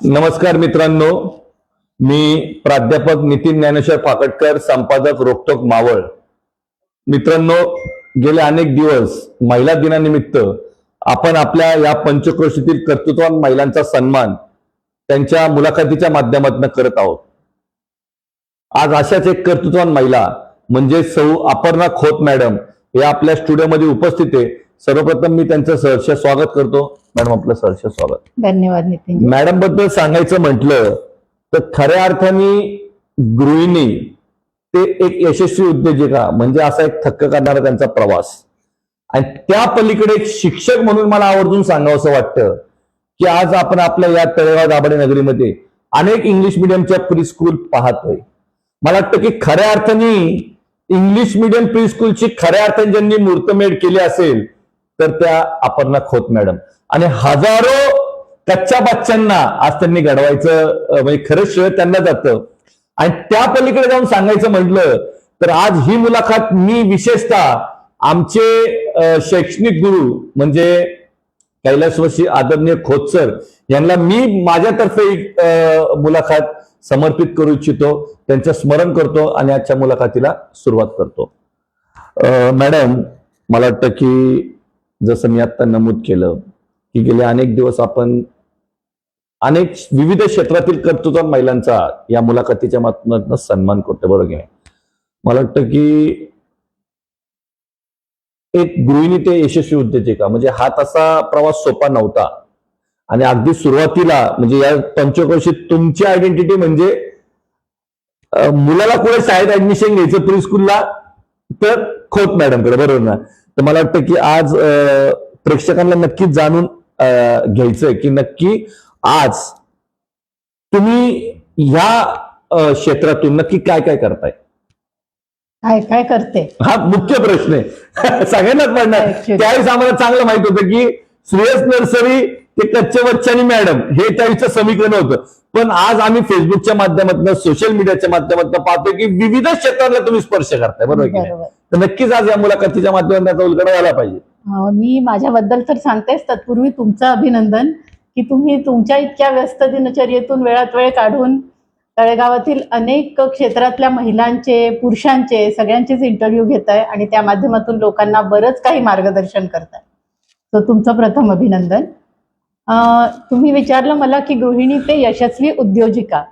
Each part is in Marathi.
नमस्कार मित्रांनो, मी प्राध्यापक नितीन ज्ञानेश्वर फाकटकर, संपादक रोकटोक मावळ. मित्रांनो, गेले अनेक दिवस महिला दिनानिमित्त आपण आपल्या या पंचक्रोशीतील कर्तृत्ववान महिलांचा सन्मान त्यांच्या मुलाखतीच्या माध्यमातून करत आहोत. आज अशाच एक कर्तृत्ववान महिला म्हणजे सौ अपर्णा खोत मॅडम या आपल्या स्टुडिओमध्ये उपस्थित आहे. सर्वप्रथम मी त्यांचं सहर्ष स्वागत करतो. मॅडम, आपलं सहर्ष स्वागत. धन्यवाद नितीन. मॅडम बद्दल सांगायचं म्हटलं तर खऱ्या अर्थाने गृहिणी ते एक यशस्वी उद्योजिका म्हणजे असा एक थक्क करणारा त्यांचा प्रवास, आणि त्या पलीकडे एक शिक्षक म्हणून मला आवर्जून सांगावं असं वाटतं की आज आपण आपल्या या तळेगाव दाभाडे नगरीमध्ये अनेक इंग्लिश मिडियमच्या प्री स्कूल पाहतोय. मला वाटतं की खऱ्या अर्थाने इंग्लिश मिडियम प्री स्कूलची खऱ्या अर्थाने ज्यांनी मुहूर्तमेढ केली असेल तर त्या अपर्णा खोत मॅडम, आणि हजारो कच्च्या बच्चांना आज त्यांनी घडवायचं म्हणजे खरंच श्रेय त्यांना जातं. आणि त्या पलीकडे जाऊन सांगायचं म्हटलं तर आज ही मुलाखत मी विशेषतः आमचे शैक्षणिक गुरु म्हणजे कैलासवासी आदरणीय खोत सर यांना मी माझ्यातर्फे एक मुलाखत समर्पित करू इच्छितो. त्यांचं स्मरण करतो आणि आजच्या मुलाखतीला सुरुवात करतो. मॅडम, मला वाटतं की जसं मी आता नमूद केलं की गेले अनेक दिवस आपण अनेक विविध क्षेत्रातील कर्तृत्ववान महिलांचा या मुलाखतीच्या माध्यमातून सन्मान करतो, बरोबर की नाही? मला वाटतं की एक गृहिणी ते यशस्वी उद्योजिका म्हणजे हा तसा प्रवास सोपा नव्हता. आणि अगदी सुरुवातीला म्हणजे या पंचक्रोशीत तुमची आयडेंटिटी म्हणजे मुलाला कुठे शाळेत ऍडमिशन घ्यायचं प्री स्कूलला तर खोत मॅडमकडे, बरोबर ना? तर मला वाटतं की आज प्रेक्षकांना नक्कीच जाणून घ्यायचंय की नक्की आज तुम्ही ह्या क्षेत्रातून नक्की काय काय करताय. काय काय करते हा मुख्य प्रश्न आहे. सगळ्यांनाच पडणार. त्यावेळेस आम्हाला चांगलं माहित होतं की श्रेयस नर्सरी ते कच्चे बच्चानी मॅडम हे त्यावेळीचं समीकरण होतं. पण आज आम्ही फेसबुकच्या माध्यमातून सोशल मीडियाच्या माध्यमातून पाहतोय की विविध क्षेत्रांना तुम्ही स्पर्श करताय, बरोबर की नाही? तर नक्कीच आज या मुलाखतीच्या माध्यमातून त्याचा उलगडा झाला पाहिजे. मी माझ्याबद्दल तर सांगतेच, तत्पूर्वी तुमचं अभिनंदन की तुम्ही तुमच्या इतक्या व्यस्त दिनचर्येतून वेळात वेळ काढून तळेगावातील अनेक क्षेत्रातल्या महिलांचे, पुरुषांचे सगळ्यांचेच इंटरव्ह्यू घेताय आणि त्या माध्यमातून लोकांना बरंच काही मार्गदर्शन करताय. तर तुमचं प्रथम अभिनंदन. तुम्ही विचारलं मला की गृहिणी ते यशस्वी उद्योजिका.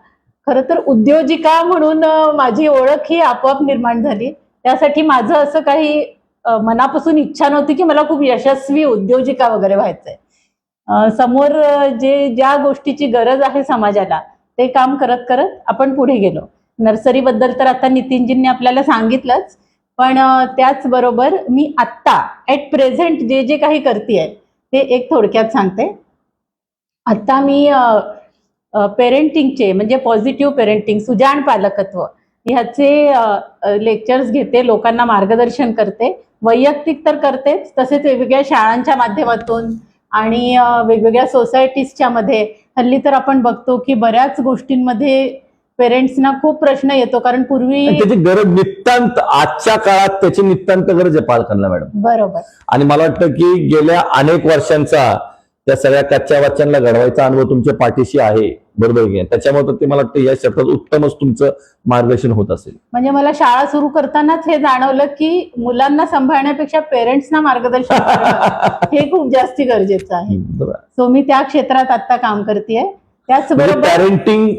खरं तर उद्योजिका म्हणून माझी ओळख ही आपोआप निर्माण झाली. त्यासाठी माझं असं काही मनापासून इच्छा नव्हती की मला खूप यशस्वी उद्योजिका वगैरे व्हायचंय. समोर ज्या गोष्टीची गरज आहे समाजाला ते काम करत करत आपण पुढे गेलो. नर्सरीबद्दल तर आता नितीनजींनी आपल्याला सांगितलंच, पण त्याचबरोबर मी आत्ता ऍट प्रेझेंट जे जे काही करतेय ते एक थोडक्यात सांगते. आता मी पेरेंटिंगचे म्हणजे पॉझिटिव्ह पेरेंटिंग, सुजाण पालकत्व ह्याचे लेक्चर्स घेते, लोकांना मार्गदर्शन करते. वैयक्तिक तर करतेच, तसेच वेगवेगळ्या शाळांच्या माध्यमातून आणि वेगवेगळ्या सोसायटीजच्या मध्ये. हल्ली तर आपण बघतो की बऱ्याच गोष्टींमध्ये पेरेंट्सना खूप प्रश्न येतो, कारण पूर्वी त्याची गरज नितांत आजच्या काळात त्याची नितांत गरज आहे पालकांना, मॅडम. बरोबर. आणि मला वाटतं की गेल्या अनेक वर्षांचा त्या सगळ्या कच्च्या बच्चांना घडवायचा अनुभव तुमच्या पाठीशी आहे, बरोबर की? त्याच्यामुळे ते मला वाटतं या क्षेत्रात उत्तमच तुमचं मार्गदर्शन होत असेल. म्हणजे मला शाळा सुरू करतानाच हे जाणवलं की मुलांना सांभाळण्यापेक्षा पेरेंट्सना मार्गदर्शन करणं हे खूप जास्ती गरजेचं आहे. सो मी त्या क्षेत्रात आता काम करतेय. त्याचबरोबर पॅरेंटिंग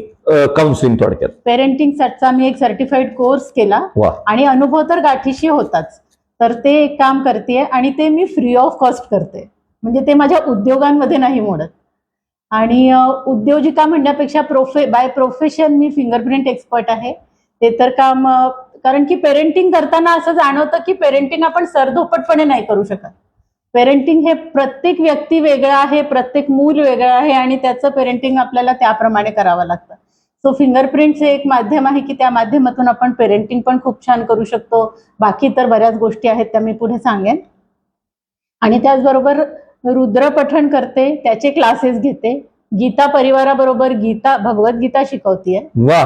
काउन्सिलिंग, थोडक्यात पेरेंटिंगचा मी एक सर्टिफाईड कोर्स केला आणि अनुभव तर गाठीशी होताच. तर ते एक काम करतेय आणि ते मी फ्री ऑफ कॉस्ट करते. म्हणजे ते माझ्या उद्योगांमध्ये नाही मोडत. आणि उद्योजिका म्हणण्यापेक्षा by profession me fingerprint expert आहे. ते तर काम कारण की पेरेंटिंग करताना असं जाणवतं की पेरेंटिंग आपण सरधोपटपणे नाही करू शकत. पेरेंटिंग हे प्रत्येक व्यक्ती वेगळा आहे, प्रत्येक मूल वेगळं आहे आणि त्याचं पेरेंटिंग आपल्याला त्याप्रमाणे करावं लागतं. सो फिंगरप्रिंट हे एक माध्यम आहे की त्या माध्यमातून आपण पेरेंटिंग पण खूप छान करू शकतो. बाकी तर बऱ्याच गोष्टी आहेत त्या मी पुढे सांगेन. आणि त्याचबरोबर रुद्र पठण करते, त्याचे क्लासेस घेते. गीता परिवाराबरोबर भगवद्गीता शिकवतीये. वा.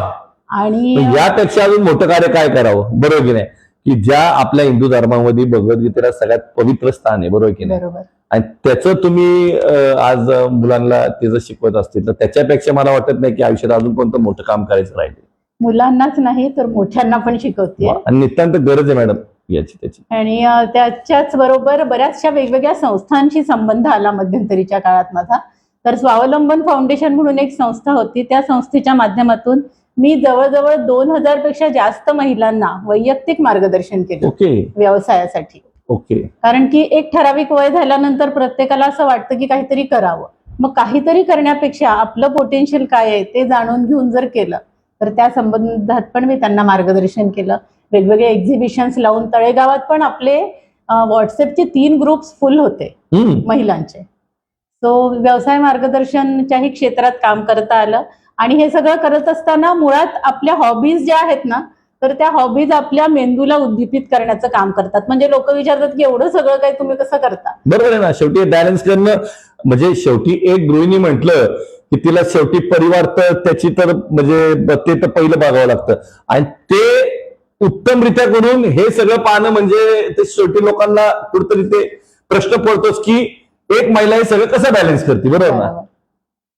आणि यापेक्षा अजून मोठं कार्य काय करावं, बरोबर की नाही? की ज्या आपल्या हिंदू धर्मामध्ये भगवद्गीतेला सगळ्यात पवित्र स्थान आहे, बरोबर की नाही? बरोबर. आणि त्याचं तुम्ही आज मुलांना ते जर शिकवत असतील तर त्याच्यापेक्षा मला वाटत नाही की आयुष्यात अजूनपर्यंत मोठं काम करायचं राहिले. मुलांनाच नाही तर मोठ्यांना पण शिकवते. आणि नितांत गरज आहे मॅडम याची त्याची. आणि त्याच्याच बरोबर बऱ्याचशा वेगवेगळ्या संस्थांशी संबंध आला मध्यंतरीच्या काळात माझा. तर स्वावलंबन फाउंडेशन म्हणून एक संस्था होती, त्या संस्थेच्या माध्यमातून मी जवळजवळ 2000 पेक्षा जास्त महिलांना वैयक्तिक मार्गदर्शन केलं ओके व्यवसायासाठी. ओके. कारण की एक ठराविक वय झाल्यानंतर प्रत्येकाला असं वाटतं की काहीतरी करावं. मग काहीतरी करण्यापेक्षा आपलं पोटेन्शियल काय आहे ते जाणून घेऊन जर केलं तर त्या संबंधात पण मी त्यांना मार्गदर्शन केलं. वेगवेगळे एक्झिबिशन्स लावून तळेगावात पण आपले व्हॉट्सअपचे 3 ग्रुप्स फुल होते महिलांचे. सो व्यवसाय मार्गदर्शनच्याही क्षेत्रात काम करता आलं. आणि हे सगळं करत असताना मुळात आपल्या हॉबीज ज्या आहेत ना, तर त्या हॉबीज आपल्या मेंदूला उद्दीपित करण्याचं काम करतात. म्हणजे लोक विचारतात की एवढं सगळं काही तुम्ही कसं करता. बरोबर आहे ना. शेवटी बॅलन्स करणं म्हणजे शेवटी एक गृहिणी म्हटलं की तिला शेवटी परिवार तर त्याची तर म्हणजे ते तर पहिलं बघावं लागतं आणि ते उत्तमरित्या करून हे सगळं पाहणं म्हणजे ते शेवटी लोकांना कुठेतरी ते प्रश्न पडतोच की एक महिला हे सगळं कसं बॅलन्स करते. बरोबर ना.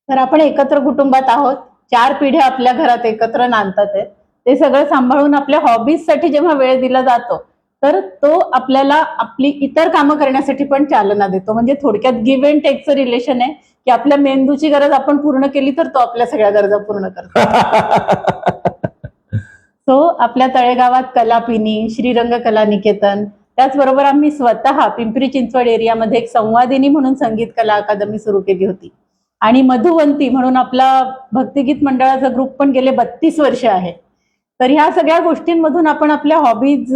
तर आपण एकत्र कुटुंबात आहोत, 4 पिढ्या आपल्या घरात एकत्र नांदतात आहेत. ते सगळं सांभाळून आपल्या हॉबीजसाठी जेव्हा वेळ दिला जातो तर तो आपल्याला आपली इतर कामं करण्यासाठी पण चालना देतो. म्हणजे थोडक्यात गिव्ह अँड टेकचं रिलेशन आहे की आपल्या मेंदूची गरज आपण पूर्ण केली तर तो आपल्या सगळ्या गरजा पूर्ण करतो. सो आपल्या तळेगावात कलापिनी, श्रीरंग कला निकेतन, त्याचबरोबर आम्ही स्वतः पिंपरी चिंचवड एरियामध्ये एक संवादिनी म्हणून संगीत कला अकादमी सुरू केली होती. आणि मधुवंती म्हणून आपला भक्तिगीत मंडळाचा ग्रुप पण गेले 32 वर्ष आहे. तर ह्या सगळ्या गोष्टींमधून आपण आपल्या हॉबीज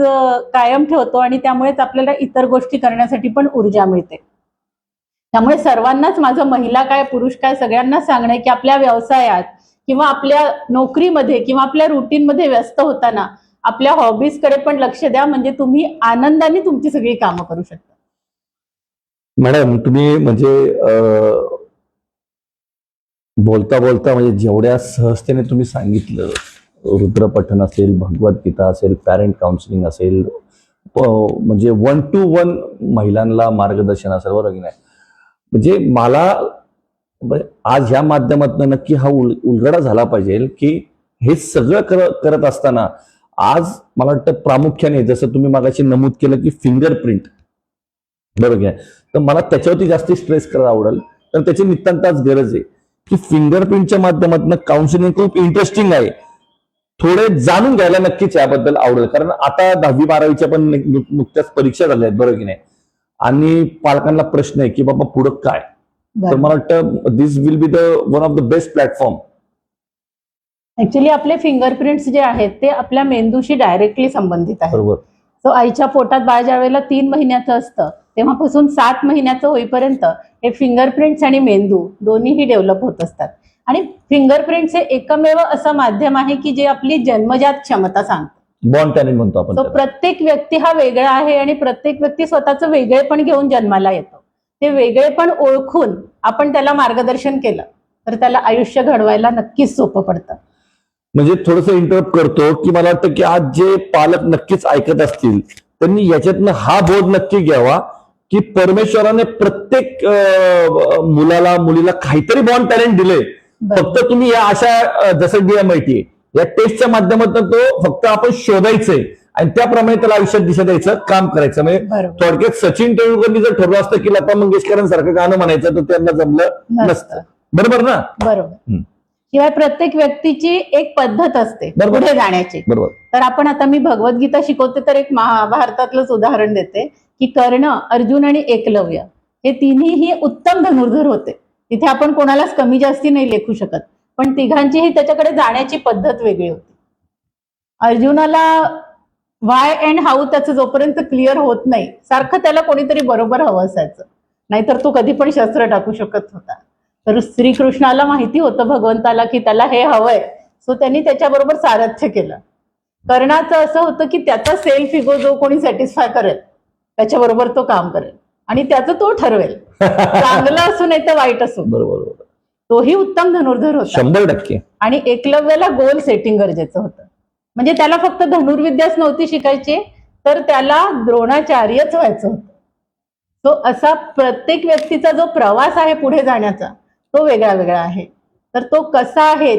कायम ठेवतो आणि त्यामुळेच आपल्याला इतर गोष्टी करण्यासाठी पण ऊर्जा मिळते. त्यामुळे सर्वांनाच माझं, महिला काय पुरुष काय, सगळ्यांनाच सांगणं आहे की आपल्या व्यवसायात किंवा आपल्या नोकरीमध्ये किंवा आपल्या रुटीनमध्ये व्यस्त होताना आपल्या हॉबीजकडे पण लक्ष द्या. म्हणजे तुम्ही आनंदाने तुमची सगळी कामं करू शकता. मॅडम तुम्ही म्हणजे बोलता बोलता म्हणजे जेवढ्या सहजतेने तुम्ही सांगितलं, रुद्रपठण असेल, भगवद्गीता असेल, पॅरेंट काउन्सिलिंग असेल, म्हणजे 1 to 1 महिलांना मार्गदर्शन असेल, बरोबर की नाही. म्हणजे मला आज ह्या माध्यमातून नक्की हा उलगडा झाला पाहिजे की हे सगळं करत असताना आज मला वाटतं प्रामुख्याने जसं तुम्ही मागाशी नमूद केलं की फिंगरप्रिंट, बरोबर आहे, तर मला त्याच्यावरती जास्त स्ट्रेस करायला आवडेल. तर त्याची नितांत आज गरज आहे की फिंगरप्रिंटच्या माध्यमातून काउन्सिलिंग खूप इंटरेस्टिंग आहे. थोडे जाणून घ्यायला नक्कीच याबद्दल आवडेल. कारण आता 10वी 12वीच्या पण नुकत्याच परीक्षा झाल्या आहेत, बरोबर की नाही. आणि पालकांना प्रश्न आहे की बाबा पुढं काय. तर मला वाटतं this will be the one of the best platform. Actually आपले फिंगरप्रिंट्स जे आहेत ते आपल्या मेंदूशी डायरेक्टली संबंधित आहेत. बरोबर. सो आईच्या पोटात बाळ ज्या वेळेला 3 महिन्याचं असतं तेव्हापासून 7 महिन्याचं होईपर्यंत हे फिंगरप्रिंट्स आणि मेंदू दोन्हीही डेव्हलप होत असतात. आणि फिंगरप्रिंट्स हे एकमेव असं माध्यम आहे की जे आपली जन्मजात क्षमता सांगतं. बॉन्ड टॅलेंट म्हणतो आपण. सो प्रत्येक व्यक्ती हा वेगळा आहे आणि प्रत्येक व्यक्ती स्वतःचं वेगळेपण घेऊन जन्माला येतो. ते वेगळेपण ओळखून आपण त्याला मार्गदर्शन केलं तर त्याला आयुष्य घडवायला नक्कीच सोपं पडतं. म्हणजे थोडंसं इंटरप्ट करतो की मला वाटतं की आज जे पालक नक्कीच ऐकत असतील त्यांनी याच्यातनं हा बोध नक्की घ्यावा की परमेश्वराने प्रत्येक मुलाला मुलीला काहीतरी बॉन्ड टॅलेंट दिले. फक्त तुम्ही या अशा जसं DMIT या टेस्टच्या माध्यमातून तो फक्त आपण शोधायचंय आणि त्याप्रमाणे त्याला आयुष्यात दिशा द्यायचं काम करायचं. म्हणजे थोडक्यात सचिन तेंडुलकरनी जर ठरवलं असतं की लता मंगेशकरांसारखं गाणं म्हणायचं तर त्यांना जमलं नसतं. बरोबर ना. बरोबर. शिवाय प्रत्येक व्यक्तीची एक पद्धत असते पुढे जाण्याची. बरोबर. तर आपण आता मी भगवद्गीता शिकवते तर एक महाभारतातलंच उदाहरण देते की कर्ण, अर्जुन आणि एकलव्य हे तिन्ही उत्तम धनुर्धर होते. तिथे आपण कोणालाच कमी जास्ती नाही लेखू शकत. पण तिघांचीही त्याच्याकडे जाण्याची पद्धत वेगळी होती. अर्जुनाला व्हाय अँड हाऊ त्याचं जोपर्यंत क्लिअर होत नाही सारखं त्याला कोणीतरी बरोबर हवं असायचं, नाहीतर तो कधी पण शस्त्र टाकू शकत होता. तर श्रीकृष्णाला माहिती होतं भगवंताला की त्याला हे हवंय. सो त्यांनी त्याच्याबरोबर सारथ्य केलं. कर्णाचं असं होतं की त्याचा सेल्फ इगो जो कोणी सॅटिस्फाय करेल त्याच्याबरोबर तो काम करेल आणि त्याचं तो ठरवेल, चांगलं असू नाही तर वाईट असू. बरोबर. तोही उत्तम धनुर्धर होता 100%. आणि एकलव्याला गोल सेटिंग गरजेचं होतं. म्हणजे त्याला फक्त धनुर्विद्याच नव्हती शिकायची तर त्याला द्रोणाचार्यच व्हायचं होतं. तो असा प्रत्येक व्यक्तीचा जो प्रवास आहे पुढे जाण्याचा तो वेगळा वेगळा आहे. तर तो कसा आहे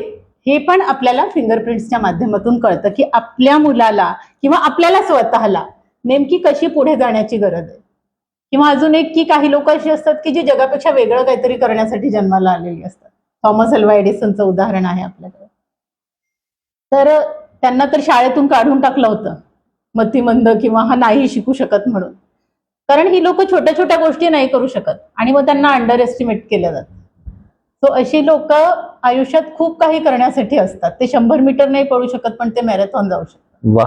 हे पण आपल्याला फिंगरप्रिंट्सच्या माध्यमातून कळतं की आपल्या मुलाला किंवा आपल्याला स्वतःला नेमकी कशी पुढे जाण्याची गरज आहे. किंवा अजून एक की काही लोक अशी असतात की जी जगापेक्षा वेगळं काहीतरी करण्यासाठी जन्माला आलेली असतात. थॉमस अल्वा एडिसनचं उदाहरण आहे आपल्याकडे. तर त्यांना तर शाळेतून काढून टाकलं होतं मतिमंद किंवा हा नाही शिकू शकत म्हणून, कारण ही लोक छोट्या छोट्या गोष्टी नाही करू शकत आणि मग त्यांना अंडर एस्टिमेट केलं जातं. सो अशी लोक आयुष्यात खूप काही करण्यासाठी असतात. ते 100 मीटर नाही पळू शकत पण ते मॅरेथॉन जाऊ शकतात. वा.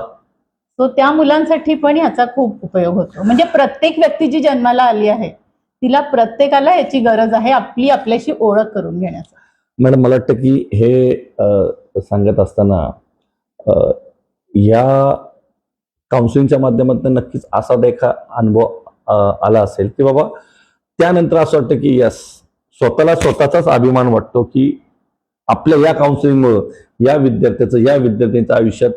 सो त्या मुलांसाठी पण याचा खूप उपयोग होतो. म्हणजे प्रत्येक व्यक्ती जी जन्माला आली आहे तिला प्रत्येकाला याची गरज आहे आपली आपल्याशी ओळख करून घेण्याचा. मॅडम मला वाटतं की हे सांगत असताना या काउन्सिलिंगच्या माध्यमातून नक्कीच असा देखा अनुभव आला असेल की बाबा त्यानंतर असं वाटतं की यस, स्वतःला स्वतःचाच अभिमान वाटतो की आपल्या या काउन्सिलिंगमुळे या विद्यार्थ्यांचं आयुष्यात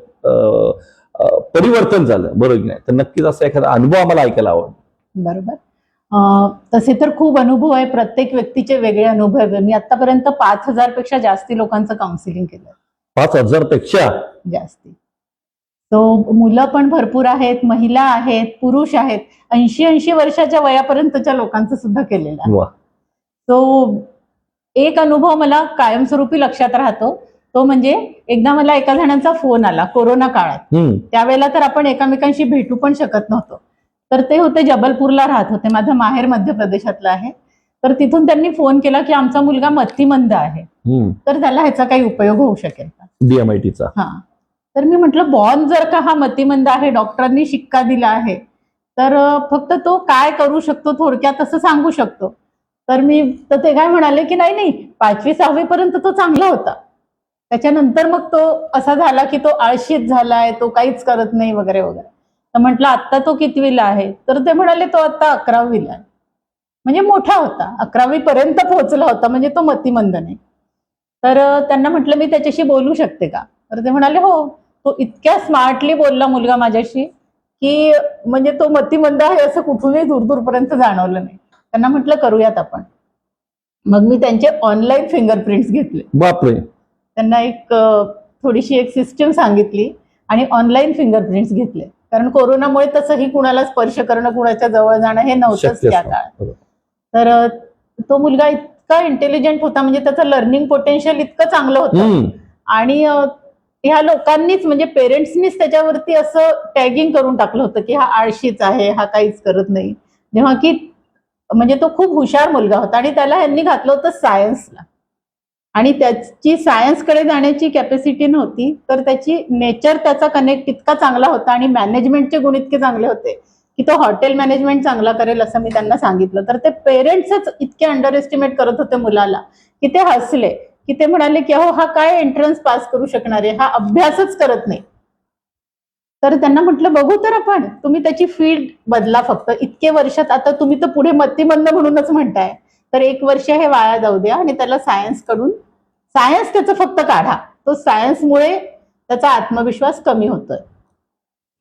परिवर्तन झालं, बरोबर की नाही? तर नक्कीच असा एखादा अनुभव आम्हाला ऐकायला आवडेल. बरोबर. तसे तर खूप अनुभव आहे. प्रत्येक व्यक्तीचे वेगळे अनुभव आहे. मी आतापर्यंत 5,000 पेक्षा जास्ती लोकांचं काउन्सिलिंग केलं. 5,000 पेक्षा जास्ती. तो मुलं पण भरपूर आहेत, महिला आहेत, पुरुष आहेत. 80 वर्षाच्या वयापर्यंतच्या लोकांचं सुद्धा केलेलं आहे. वा. तो एक अनुभव मला कायमस्वरूपी लक्षात राहतो. तो म्हणजे एकदा मला एका जणांचा फोन आला कोरोना काळात. त्यावेळेला तर आपण एकमेकांशी भेटू पण शकत नव्हतो. तर ते होते जबलपूरला राहत होते. माझं माहेर मध्य प्रदेशातलं आहे. तर तिथून त्यांनी फोन केला की आमचा मुलगा मतिमंद आहे, तर त्याला ह्याचा काही उपयोग होऊ शकेल का, DMITचा. हा. तर मी म्हटलं बॉर्न जर का हा मतिमंद आहे, डॉक्टरांनी शिक्का दिला आहे, तर फक्त तो काय करू शकतो थोडक्यात असं सांगू शकतो. तर ते काय म्हणाले की नाही 5वी 6वी पर्यंत तो चांगला होता, त्याच्यानंतर मग तो असा झाला की तो आळशीत झालाय, तो काहीच करत नाही वगैरे वगैरे. तर म्हटलं आता तो कितवीला आहे? तर ते म्हणाले तो आता 11वीला आहे. म्हणजे मोठा होता, 11वी पर्यंत पोहोचला होता, म्हणजे तो मतिमंद नाही. तर त्यांना म्हटलं मी त्याच्याशी बोलू शकते का? तर ते म्हणाले हो. तो इतक्या स्मार्टली बोलला मुलगा माझ्याशी की म्हणजे तो मतिमंद आहे असं कुठूनही दूरपर्यंत जाणवलं नाही. त्यांना म्हटलं करूयात आपण. मग मी त्यांचे ऑनलाईन फिंगरप्रिंट्स घेतले. बापरे. त्यांना थोडीशी एक सिस्टीम सांगितली आणि ऑनलाईन फिंगरप्रिंट्स घेतले. कारण कोरोनामुळे तसंही कुणाला स्पर्श करणं, कुणाच्या जवळ जाणं हे नव्हतंच त्या काळात. तर तो मुलगा इतका इंटेलिजंट होता, म्हणजे त्याचं लर्निंग पोटेन्शियल इतकं चांगलं होतं. आणि ह्या लोकांनीच म्हणजे पेरेंट्सनीच त्याच्यावरती असं टॅगिंग करून टाकलं होतं की हा आळशीच आहे, हा काहीच करत नाही. जेव्हा की म्हणजे तो खूप हुशार मुलगा होता आणि त्याला यांनी घातलं होतं सायन्सला. आणि त्याची सायन्सकडे जाण्याची कॅपॅसिटी नव्हती, तर त्याची नेचर त्याचा कनेक्ट इतका चांगला होता आणि मॅनेजमेंटचे गुण इतके चांगले होते की तो हॉटेल मॅनेजमेंट चांगला करेल असं मी त्यांना सांगितलं. तर ते पेरेंट्सच इतके अंडर एस्टिमेट करत होते मुलाला की ते हसले, की ते म्हणाले की अहो हा काय एंट्रन्स पास करू शकणार आहे, हा अभ्यासच करत नाही. तर त्यांना म्हटलं बघू तर आपण, तुम्ही त्याची फील्ड बदला. फक्त इतके वर्षात आता तुम्ही तर पुढे मतिमंद म्हणूनच म्हणताय, तर 1 वर्ष हे वाया जाऊ द्या आणि त्याला सायन्स त्याचं फक्त काढा. तो सायन्समुळे त्याचा आत्मविश्वास कमी होतोय.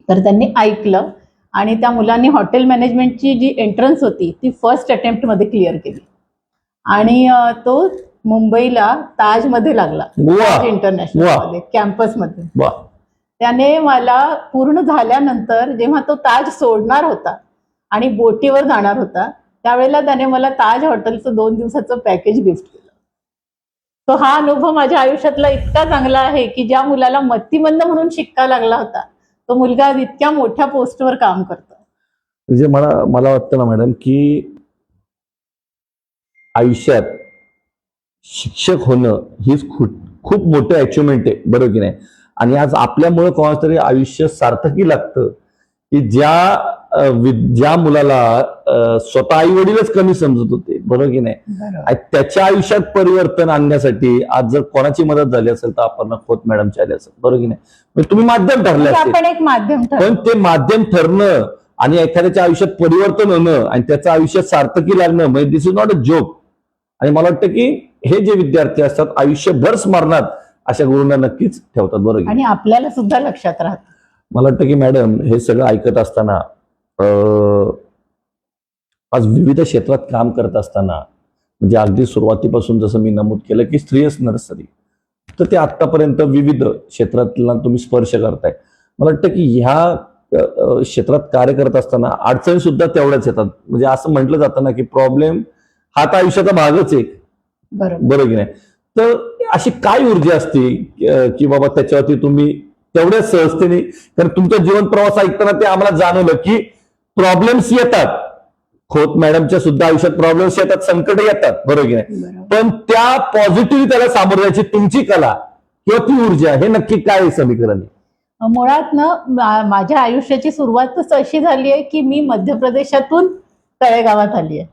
तर त्यांनी ऐकलं आणि त्या मुलांनी हॉटेल मॅनेजमेंटची जी एंट्रन्स होती ती फर्स्ट अटेम्प्ट मध्ये क्लिअर केली आणि तो मुंबईला ताजमध्ये लागला. ताज इंटरनॅशनल मध्ये कॅम्पसमध्ये. त्याने मला पूर्ण झाल्यानंतर जेव्हा तो ताज सोडणार होता आणि बोटीवर जाणार होता, त्यावेळेला त्याने मला ताज हॉटेलचं 2 दिवसाचं पॅकेज गिफ्ट केलं. तो हा अनुभव माझ्या आयुष्यातला इतका चांगला आहे की ज्या मुलाला मतिमंद म्हणून शिक्का लागला होता, तो मुलगा आज इतक्या मोठ्या पोस्टवर काम करतो. म्हणजे मला वाटतं ना मॅडम की आयुष्यात शिक्षक होणं हीच खूप मोठं अचिव्हमेंट आहे, बरोबर की नाही? आणि आज आपल्यामुळे कोणाचं तरी आयुष्य सार्थकी लागतं की ज्या मुलाला स्वतः आई वडीलच कमी समजत होते, बरोबर की नाही? त्याच्या आयुष्यात परिवर्तन आणण्यासाठी आज जर कोणाची मदत झाली असेल तर आपण खोत मॅडमची आली असेल, बरोबर की नाही? म्हणजे तुम्ही माध्यम ठरले असेल, आपण एक माध्यम पण ते माध्यम ठरणं आणि एखाद्याच्या आयुष्यात परिवर्तन होणं आणि त्याचं आयुष्यात सार्थकी लागणं म्हणजे दिस इज नॉट अ जोक. आणि मला वाटतं की हे जे विद्यार्थी असतात आयुष्यभर स्मरणात अशा गुरूंना नक्कीच ठेवतात, बरोबर. आणि आपल्याला सुद्धा लक्षात राहत. मला वाटतं की मॅडम हे सगळं ऐकत असताना आज विविध क्षेत्रात काम करत असताना म्हणजे अगदी सुरुवातीपासून जसं मी नमूद केलं की स्त्रियस नर्सरी, तर ते आतापर्यंत विविध क्षेत्रातला तुम्ही स्पर्श करताय. मला वाटतं की ह्या क्षेत्रात कार्य करत असताना अडचणी सुद्धा तेवढ्याच येतात. म्हणजे असं म्हटलं जातं ना की प्रॉब्लेम हा तर आयुष्याचा भागच आहे, बरोबर. बरोबर की नाही. तर अशी काय ऊर्जा असते की बाबा त्याच्यावरती तुम्ही तेवढ्याच सहजतेने, कारण तुमचा जीवन प्रवास ऐकताना ते आम्हाला जाणवलं की प्रॉब्लेम्स येतात, खोत मॅडमच्या सुद्धा आयुष्यात प्रॉब्लेम्स येतात, संकट येतात, बरोबर की नाही. बरोबर. पण त्या पॉझिटिव्ह त्याला सामोरं जायची तुमची कला किंवा ती ऊर्जा, हे नक्की काय आहे समीकरण? मुळात ना माझ्या आयुष्याची सुरुवातच अशी झाली आहे की मी मध्य प्रदेशातून तळेगावात आली आहे.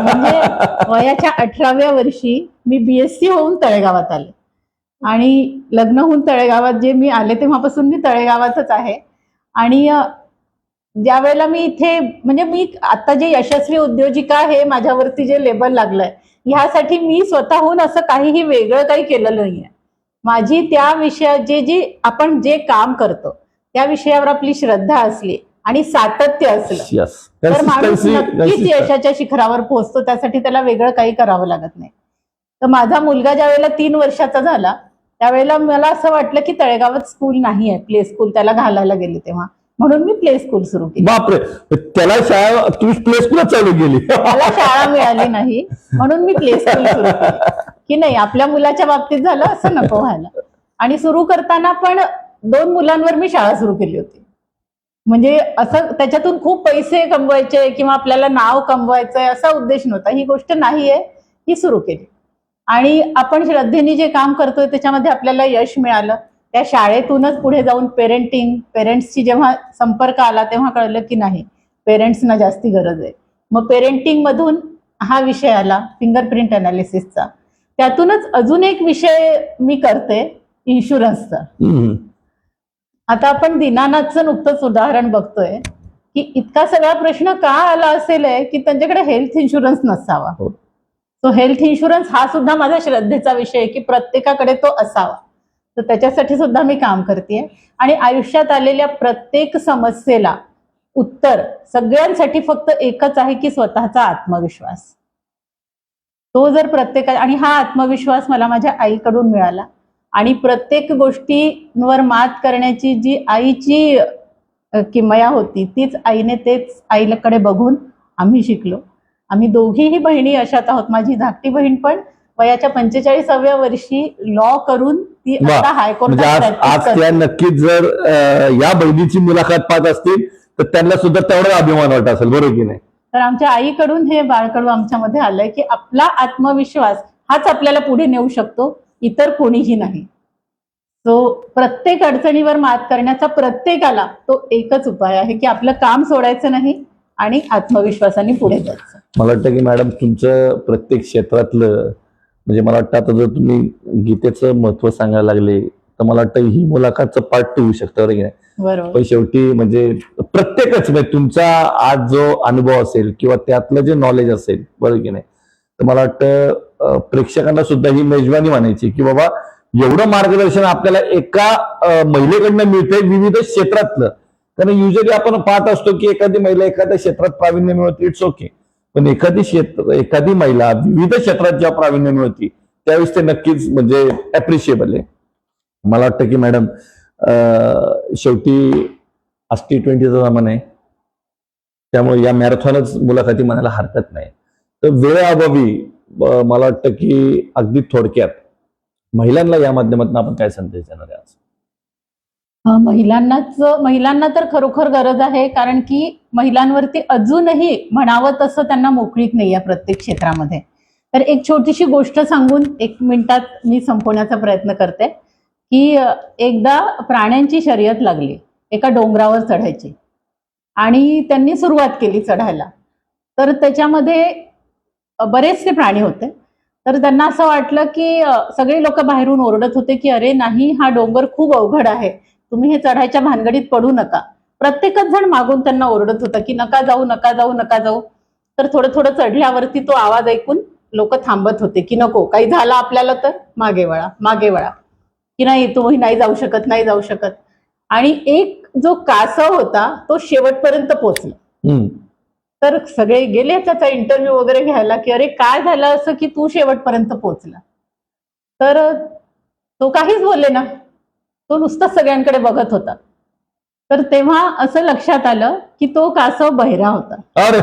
म्हणजे वयाच्या 18व्या वर्षी मी BSc होऊन तळेगावात आले आणि लग्न होऊन तळेगावात जे मी आले तेव्हापासून मी तळेगावातच आहे. आणि ज्या वेळेला मी इथे म्हणजे मी आता जे यशस्वी उद्योजिका आहे माझ्यावरती जे लेबल लागलंय, ह्यासाठी मी स्वतःहून असं काहीही वेगळं काही केलेलं नाहीये. माझी त्या विषयात जे आपण जे काम करतो त्या विषयावर आपली श्रद्धा असली आणि सातत्य असलं तर माणूस नक्कीच यशाच्या शिखरावर पोहोचतो. त्यासाठी त्याला वेगळं काही करावं लागत नाही. तर माझा मुलगा ज्या वेळेला 3 वर्षाचा झाला त्यावेळेला मला असं वाटलं की तळेगावात स्कूल नाही आहे, प्ले स्कूल, त्याला घालायला गेले तेव्हा, म्हणून मी प्ले स्कूल सुरू केली. बापरे, त्याला शाळा, तुम्ही प्ले स्कूलच चालू केली? मला शाळा मिळाली नाही म्हणून मी प्ले स्कूल सुरू केली की नाही आपल्या मुलाच्या बाबतीत झालं असं नको व्हायला. आणि सुरू करताना पण 2 मुलांवर मी शाळा सुरू केली होती. म्हणजे असं त्याच्यातून खूप पैसे कमवायचे किंवा आपल्याला नाव कमवायचंय असा उद्देश नव्हता. ही गोष्ट नाहीये, ही सुरू केली. आणि आपण श्रद्धेने जे काम करतोय त्याच्यामध्ये आपल्याला यश मिळालं. त्या शाळेतूनच पुढे जाऊन पेरेंट्सची जेव्हा संपर्क आला तेव्हा कळलं की नाही, पेरेंट्सना जास्ती गरज आहे. मग पेरेंटिंग मधून हा विषय आला फिंगरप्रिंट अनालिसिसचा. त्यातूनच अजून एक विषय मी करते इन्शुरन्सचा. आता आपण दीनानाथचं नुकतंच उदाहरण बघतोय की इतका सगळा प्रश्न का आला असेल की त्यांच्याकडे हेल्थ इन्शुरन्स नसावा. तो हेल्थ इन्शुरन्स हा सुद्धा माझ्या श्रद्धेचा विषय आहे की प्रत्येकाकडे तो असावा. तर त्याच्यासाठी सुद्धा मी काम करते. आणि आयुष्यात आलेल्या प्रत्येक समस्येला उत्तर सगळ्यांसाठी फक्त एकच आहे की स्वतःचा आत्मविश्वास. तो जर आणि हा आत्मविश्वास मला माझ्या आईकडून मिळाला. आणि प्रत्येक गोष्टींवर मात करण्याची जी आईची किमया होती तेच आईकडे बघून आम्ही शिकलो. आम्ही दोघीही बहिणी अशात आहोत. माझी धाकटी बहीण पण वयाच्या 45व्या वर्षी लॉ करून ती आता हायकोर्टात आज त्या नक्कीच जर या बहिणीची मुलाखत पाहत असतील तर त्यांना सुद्धा तेवढा अभिमान वाटत असेल, बरोबर की नाही. तर आमच्या आईकडून हे बाळकडू आमच्यामध्ये आलंय की आपला आत्मविश्वास हाच आपल्याला पुढे नेऊ शकतो, इतर कोणीही नाही. तो प्रत्येक अडचणीवर मात करण्याचा प्रत्येकाला तो एकच उपाय आहे की आपलं काम सोडायचं नाही आणि आत्मविश्वासाने पुढे जायचं. मला वाटतं की मॅडम तुमचं प्रत्येक क्षेत्रातलं म्हणजे मला वाटतं आता जर तुम्ही गीतेचं महत्व सांगायला लागले तर मला वाटतं ही मुलाखतचं पार्ट 2 होऊ शकतं, बरोबर की नाही. बरोबर. पण शेवटी म्हणजे प्रत्येकच म्हणजे तुमचा आज जो अनुभव असेल किंवा त्यातलं जे नॉलेज असेल, बरोबर की नाही, तर मला वाटतं प्रेक्षकांना सुद्धा ही मेजवानी म्हणायची की बाबा एवढं मार्गदर्शन आपल्याला एका महिलेकडनं मिळतंय विविध क्षेत्रातलं. कारण युजली आपण पाहत असतो की एखादी महिला एखाद्या क्षेत्रात प्रावीण्य मिळवते, इट्स ओके. पण एखादी महिला विविध क्षेत्रात जेव्हा प्रावीण्य मिळवती त्यावेळेस ते नक्कीच म्हणजे अप्रिशिएबल आहे. मला वाटतं की मॅडम शेवटी आज T20चा जमाना आहे, त्यामुळे या मॅरेथॉनच मुलाखती म्हणायला हरकत नाही. तर वेळेअभावी मला वाटतं की अगदी थोडक्यात महिलांना या माध्यमातून आपण काय संदेश देणार आहे आज? महिलांना तर खरोखर गरज आहे. कारण की महिलांवरती अजूनही म्हणावं तसं त्यांना मोकळीक नाही आहे प्रत्येक क्षेत्रामध्ये. तर एक छोटीशी गोष्ट सांगून 1 मिनिटात मी संपवण्याचा प्रयत्न करते की एकदा प्राण्यांची शर्यत लागली एका डोंगरावर चढायची आणि त्यांनी सुरुवात केली चढायला. तर त्याच्यामध्ये बरेचसे प्राणी होते. तर त्यांना असं वाटलं की सगळे लोक बाहेरून ओरडत होते की अरे नाही, हा डोंगर खूप अवघड आहे, तुम्ही हे चढायच्या भानगडीत पडू नका. प्रत्येकच जण मागून त्यांना ओरडत होता की नका जाऊ नका जाऊ नका जाऊ. तर थोडं थोडं चढल्यावरती तो आवाज ऐकून लोक थांबत होते की नको, काही झालं आपल्याला तर मागे वळा मागे वळा, की नाही तुम्ही नाही जाऊ शकत नाही जाऊ शकत. आणि एक जो कासव होता तो शेवटपर्यंत पोहोचला. तर सगळे गेले त्याचा इंटरव्ह्यू वगैरे घ्यायला की अरे काय झालं असं की तू शेवटपर्यंत पोहोचला. तर तो काहीच बोलले ना, तो नुसताच सगळ्यांकडे बघत होता. तर तेव्हा असं लक्षात आलं की तो कासव बहिरा होता. अरे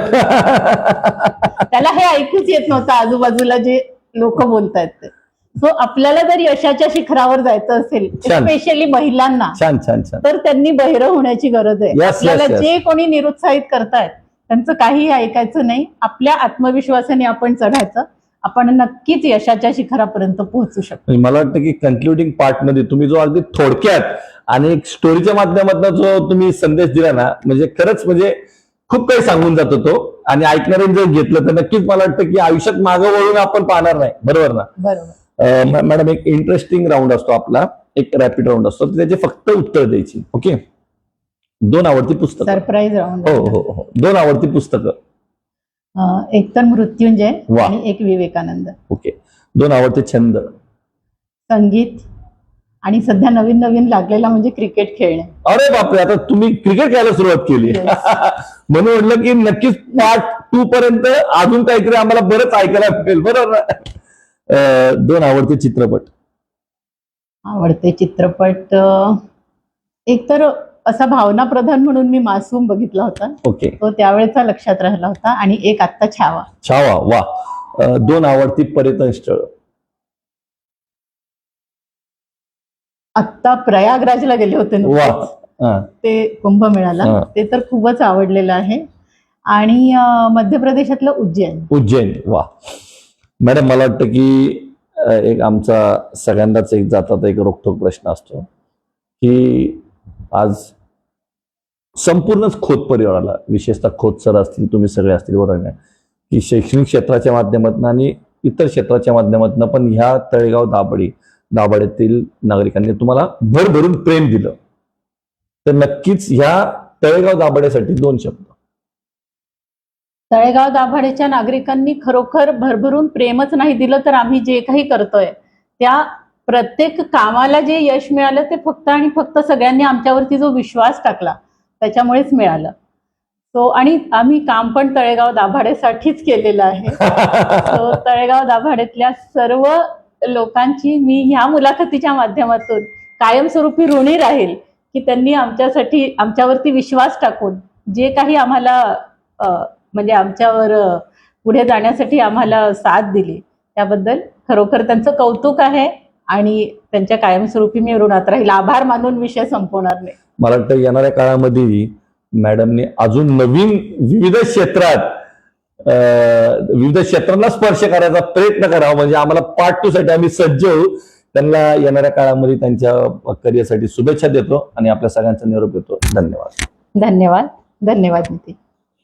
त्याला हे ऐकूच येत नव्हतं आजूबाजूला जे लोक बोलतायत ते. सो आपल्याला जर यशाच्या शिखरावर जायचं असेल, छान. स्पेशली महिलांना, छान छान छान. तर त्यांनी बहिरं होण्याची गरज आहे. Yes, yes, आपल्याला yes. जे कोणी निरुत्साहित करतायत त्यांचं काहीही ऐकायचं नाही. आपल्या आत्मविश्वासाने आपण चढायचं. आपण नक्कीच यशाच्या शिखरापर्यंत पोहोचू शकतो. मला वाटतं की कन्क्लुडिंग पार्ट मध्ये तुम्ही जो अगदी थोडक्यात आणि एक स्टोरीच्या माध्यमातून जो तुम्ही संदेश दिला ना, म्हणजे खरंच म्हणजे खूप काही सांगून जातो तो. आणि ऐकणाऱ्यांनी जर घेतलं तर नक्कीच मला वाटतं की आयुष्यात मागं वळून आपण पाहणार नाही. बरोबर ना? बरोबर. मॅडम, एक इंटरेस्टिंग राऊंड असतो आपला, एक रॅपिड राऊंड असतो, त्याचे फक्त उत्तर द्यायची. ओके? 2 आवडती पुस्तकं. Surprise round. हो हो हो. 2 आवडती पुस्तकं. एक तर मृत्युंजय वा. आणि एक विवेकानंद. ओके. 2 आवडते छंद. संगीत आणि सध्या नवीन नवीन लागलेला म्हणजे क्रिकेट खेळणे. अरे बापरे, आता तुम्ही क्रिकेट खेळायला सुरुवात केली. म्हणून म्हटलं की नक्कीच पार्ट 2 पर्यंत अजून काहीतरी आम्हाला बरंच ऐकायला मिळेल. बरोबर ना? 2 आवडते चित्रपट. आवडते चित्रपट एक तर असा भावनाप्रधान म्हणून मी मासूम बघितला होता, ओके. तो त्यावेळेचा लक्षात राहिला होता. आणि एक आत्ता छावा. छावा. वा. 2 आवडती पर्यटन स्थळ. आत्ता प्रयागराजला गेले होते वा. नुकतेच. हा. ते कुंभमेळ्याला, हा. ते तर खूपच आवडलेलं आहे. आणि मध्य प्रदेशातलं उज्जैन. उज्जैन. वा. मॅडम, मला वाटतं की एक आमचा सगळ्यांनाच एक जातात एक रोखठोक प्रश्न असतो की आज संपूर्णच खोत परिवाराला, विशेषतः खोत सर असतील, तुम्ही सगळे असतील, बरोबर ना, की शैक्षणिक क्षेत्राच्या माध्यमातून आणि इतर क्षेत्राच्या माध्यमातून पण ह्या तळेगाव दाभाडेतील नागरिकांनी तुम्हाला भरभरून प्रेम दिलं. तर नक्कीच ह्या तळेगाव दाभाडेसाठी 2 शब्द. तळेगाव दाभाडेच्या नागरिकांनी खरोखर भरभरून प्रेमच नाही दिलं तर आम्ही जे काही करतोय त्या प्रत्येक कामाला जे यश मिळालं ते फक्त आणि फक्त सगळ्यांनी आमच्यावरती जो विश्वास टाकला त्याच्यामुळेच मिळालं. सो आणि आम्ही काम पण तळेगाव दाभाडेसाठीच केलेलं आहे. सो तळेगाव दाभाडेतल्या सर्व लोकांची मी ह्या मुलाखतीच्या माध्यमातून कायमस्वरूपी ऋणी राहील की त्यांनी आमच्यावरती विश्वास टाकून जे काही आम्हाला म्हणजे आमच्यावर पुढे जाण्यासाठी आम्हाला साथ दिली त्याबद्दल खरोखर त्यांचं कौतुक आहे. आणि त्यांच्या कायमस्वरूपी मी ऋणात राहील. आभार मानून विषय संपवणार नाही. मला वाटतं येणाऱ्या काळामध्ये मॅडमने अजून नवीन विविध क्षेत्रांना स्पर्श करायचा प्रयत्न करावा, म्हणजे आम्हाला पार्ट 2 साठी आम्ही सज्ज होऊ. त्यांना येणाऱ्या काळामध्ये त्यांच्या करिअरसाठी शुभेच्छा देतो आणि आपल्या सगळ्यांचा निरोप देतो. धन्यवाद. धन्यवाद. धन्यवाद नितीन.